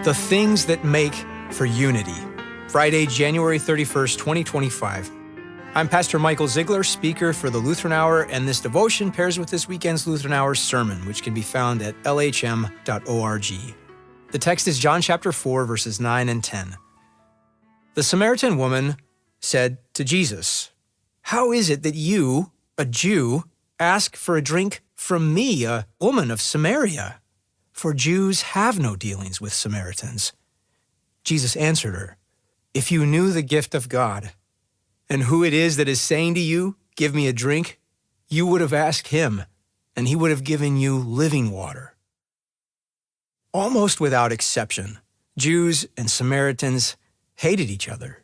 The things that make for unity. Friday, January 31st, 2025. I'm Pastor Michael Ziegler, speaker for the Lutheran Hour, and this devotion pairs with this weekend's Lutheran Hour sermon, which can be found at lhm.org. The text is John chapter 4, verses 9 and 10. The Samaritan woman said to Jesus, "How is it that you, a Jew, ask for a drink from me, a woman of Samaria? For Jews have no dealings with Samaritans." Jesus answered her, "If you knew the gift of God, and who it is that is saying to you, 'Give me a drink,' you would have asked him, and he would have given you living water." Almost without exception, Jews and Samaritans hated each other.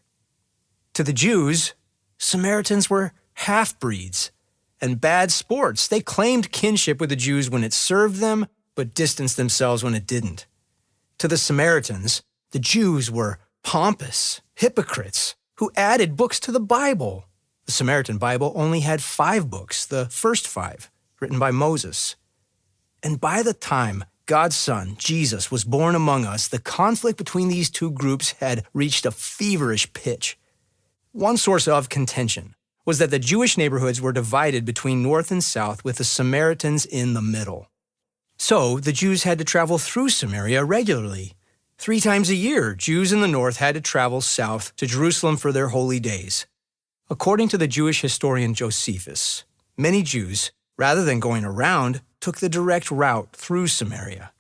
To the Jews, Samaritans were half-breeds and bad sports. They claimed kinship with the Jews when it served them, but distanced themselves when it didn't. To the Samaritans, the Jews were pompous hypocrites who added books to the Bible. The Samaritan Bible only had 5 books, the first 5, written by Moses. And by the time God's Son, Jesus, was born among us, the conflict between these two groups had reached a feverish pitch. One source of contention was that the Jewish neighborhoods were divided between north and south, with the Samaritans in the middle. So the Jews had to travel through Samaria regularly. 3 times a year, Jews in the north had to travel south to Jerusalem for their holy days. According to the Jewish historian Josephus, many Jews, rather than going around, took the direct route through Samaria.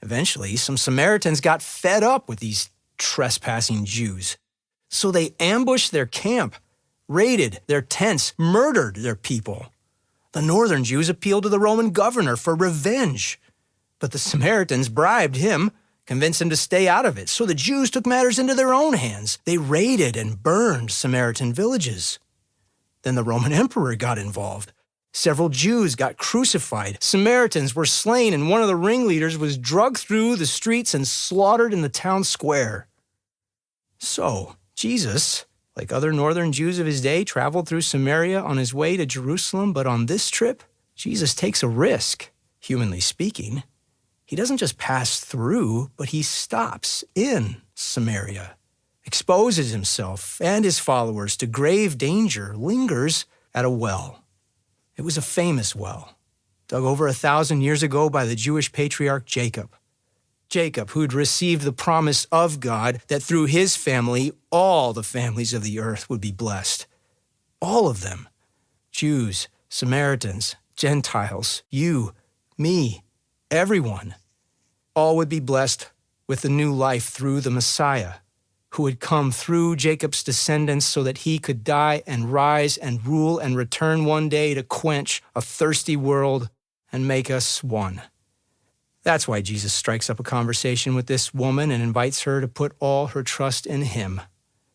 Eventually, some Samaritans got fed up with these trespassing Jews. So they ambushed their camp, raided their tents, murdered their people. The northern Jews appealed to the Roman governor for revenge, but the Samaritans bribed him, convinced him to stay out of it. So the Jews took matters into their own hands. They raided and burned Samaritan villages. Then the Roman emperor got involved. Several Jews got crucified. Samaritans were slain, and one of the ringleaders was dragged through the streets and slaughtered in the town square. So Jesus, like other northern Jews of his day, traveled through Samaria on his way to Jerusalem, but on this trip, Jesus takes a risk, humanly speaking. He doesn't just pass through, but he stops in Samaria, exposes himself and his followers to grave danger, lingers at a well. It was a famous well, dug over 1,000 years ago by the Jewish patriarch Jacob. Jacob, who'd received the promise of God that through his family, all the families of the earth would be blessed. All of them. Jews, Samaritans, Gentiles, you, me, everyone. All would be blessed with the new life through the Messiah, who would come through Jacob's descendants so that he could die and rise and rule and return one day to quench a thirsty world and make us one. That's why Jesus strikes up a conversation with this woman and invites her to put all her trust in him,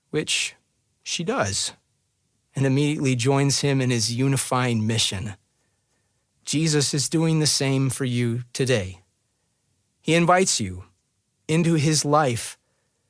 which she does, and immediately joins him in his unifying mission. Jesus is doing the same for you today. He invites you into his life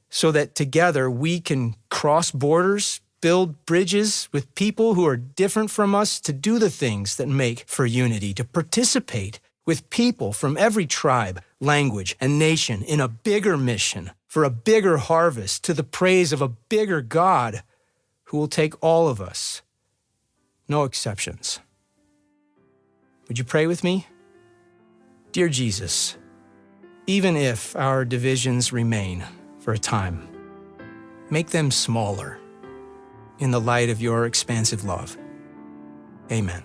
so that together we can cross borders, build bridges with people who are different from us, to do the things that make for unity, to participate with people from every tribe, language, and nation in a bigger mission for a bigger harvest, to the praise of a bigger God who will take all of us, no exceptions. Would you pray with me? Dear Jesus, even if our divisions remain for a time, make them smaller in the light of your expansive love. Amen.